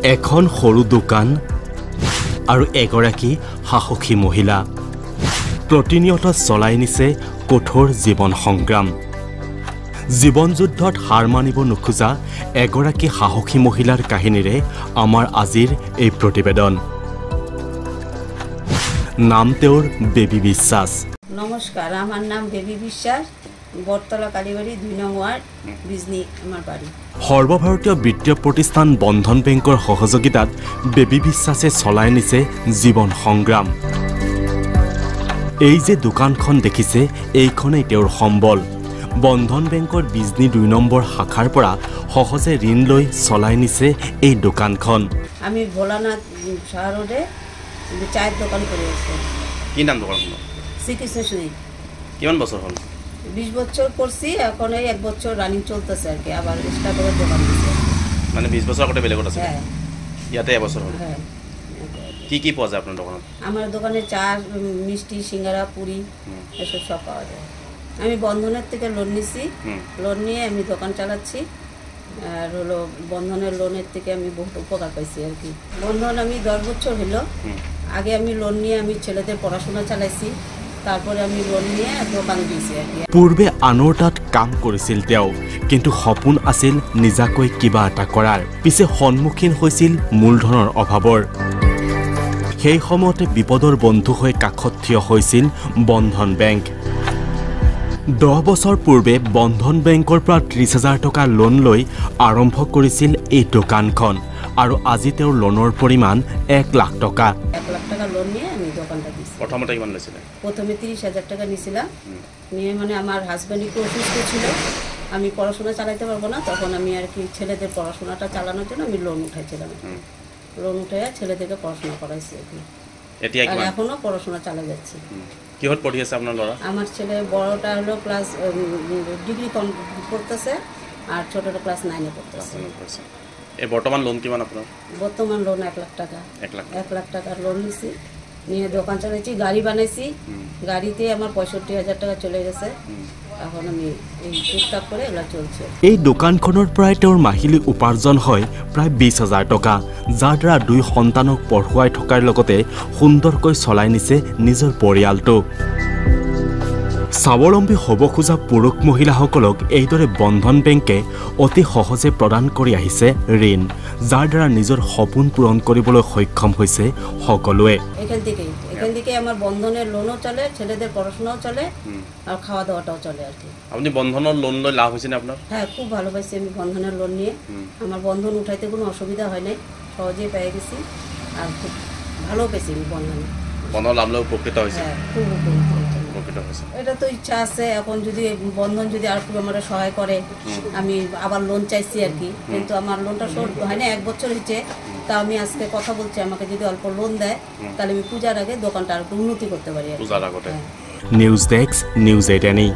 এখন সৰু দোকান আৰু এগৰাকী সাহসী মহিলা প্ৰতিনিয়ত চলাই নিছে কঠোৰ জীৱন সংগ্ৰাম। জীৱন যুদ্ধত হাৰ মানিব নোখোজা এগৰাকী সাহসী মহিলাৰ কাহিনীৰে আমাৰ আজিৰ এই প্ৰতিবেদন। নাম তেওঁৰ বেবী বিশ্বাস। নমস্কাৰ, আমাৰ নাম বেবী বিশ্বাস, বটতলা কালীবাড়ি 2 নং ওয়াৰ্ড, বিজনি আমাৰ বাড়ি। সৰ্বভাৰতীয় বিত্তীয় প্ৰতিষ্ঠান বন্ধন বেংকৰ সহযোগিতাত বেবী বিশ্বাসে চলাই নিছে জীৱন সংগ্ৰাম। এই যে দোকানখন দেখিছে এইখনেই তেওঁৰ সম্বল। বন্ধন বেংকৰ বিজনি 2 নম্বৰ শাখাৰ পৰা সহজে ঋণ লৈ চলাই নিছে এই দোকানখন। আমি ভোলানাথ শহরে চায়ের দোকান করে আছি। কি নাম দোকানখন? শ্রীকৃষ্ণ সুইট। কিমান বছর হল? 20 বছর করছি, এখন এই 1 বছর রানিং চলতেছে আর কি। আবার স্টাফের দোকান দিছে। মানে 20 বছর আগতে বেলেগত আছে? হ্যাঁ। ইয়াতে এবছর হল? হ্যাঁ। কি কি পাওয়া যায় আপনার দোকানত? আমার দোকানে চা, মিষ্টি, সিঙ্গারা, পুরি এসব সব পাওয়া যায়। আমি বন্ধনের থেকে লোন নিছি, লোন নিয়ে আমি দোকান চালাচ্ছি। আর হলো বন্ধনের লোনের থেকে আমি বহুত উপকার পাইছি আর কি। বন্ধন আমি 10 বছর হলো। আগে আমি লোন নিয়ে আমি ছেলেদের পড়াশোনা চালাইছি, তারপরে আমি লোন নিয়ে দোকান দিয়েছি আর কি। পূৰ্বে আনৰ তাত কাম কৰিছিল তেওঁ, কিন্তু সপোন আছিল নিজাকৈ কিবা এটা কৰাৰ। পিছে সন্মুখীন হৈছিল মূলধনৰ অভাৱৰ। সেই সময়তে বিপদৰ বন্ধু হৈ কাষত থিয় হৈছিল বন্ধন বেংক। 10 বছৰ পূৰ্বে বন্ধন বেংকৰ পৰা 30,000 টকা লোন লৈ আৰম্ভ কৰিছিল এই দোকানখন, আৰু আজি তেওঁৰ লোনৰ পৰিমাণ 1 লাখ টকা। 1 লাখ টাকা লোন নিয়ে আমি দোকানটা দিয়েছি। প্রথমে কিমান লৈছিলে? প্রথমে 30,000 টাকা নিয়েছিলাম। নিয়ে মানে আমার হাজব্যান্ড একটু অসুস্থ ছিল, আমি পড়াশোনা চালাতে পারবো না, তখন আমি আর কি ছেলেদের পড়াশোনাটা চালানোর জন্য আমি লোন উঠাইছিলাম। লোন উঠে ছেলেদেরকে পড়াশোনা করাইছি আর কি। এতিয়া আর কিমান? এখনো পড়াশোনা চালিয়ে যাচ্ছি। কিহত পঢ়ি আছে আপনার লড়া? আমার ছেলে বড়টা হলো ক্লাস ডিগ্রি কমপ্লিট করতেছে, আর ছোটটা ক্লাস 9-এ পড়তেছে। এই বর্তমান লোন কিমান আপনার? বর্তমান লোন 1 লাখ টাকা। 1 লাখ টাকার লোন নিছি, নিয়ে দোকান চালাইছি, গাড়ি বানাইছি। গাড়িতে আমার 65,000 টাকা চলে গেছে। এখন আমি এই টুকটাক করে এগুলো চলছে। এই দোকানখনৰ পৰাই তেওঁৰ মাহিলী উপাৰ্জন হয় প্ৰায় 20,000 টকা, যাৰ দ্বাৰা 2 সন্তানক পঢ়ুৱাই থকাৰ লগতে সুন্দৰকৈ চলাই নিছে নিজৰ পৰিয়ালটো। স্বাৱলম্বী হ'ব খোজা পুৰুষ মহিলাসকলক এইদৰে বন্ধন বেংকে অতি সহজে প্ৰদান কৰি আহিছে ঋণ, যাৰ দ্বাৰা নিজৰ সপোন পূৰণ কৰিবলৈ সক্ষম হৈছে সকলোৱে। এখান থেকে আমার বন্ধনের লোনও চলে, ছেলেদের পড়াশোনাও চলে, আর খাওয়া দাওয়াটাও চলে আর কি। আপনি বন্ধনের লোন লই লাভ হয়েছে না আপনার? হ্যাঁ, খুব ভালো পাইছি আমি বন্ধনের লোন নিয়ে। আমার বন্ধন উঠাইতে কোনো অসুবিধা হয় নাই, সহজেই পেয়ে গেছি, আর খুব ভালো পেয়েছি আমি বন্ধনে। বন্ধন লাভ লই উপকৃত হয়েছে? হ্যাঁ, খুব উপকৃত হয়েছে। এটা তো ইচ্ছা আছে, এখন যদি বন্ধন যদি আর একটু আমার সহায় করে, আমি আবার লোন চাইছি আর কি। কিন্তু আমার লোনটা শোধ হয় না, 1 বছর হয়েছে। তা আমি আজকে কথা বলছি, আমাকে যদি অল্প লোন দেয় তাহলে আমি পূজার আগে দোকানটা আর একটু উন্নতি করতে পারি। News desk, news 8।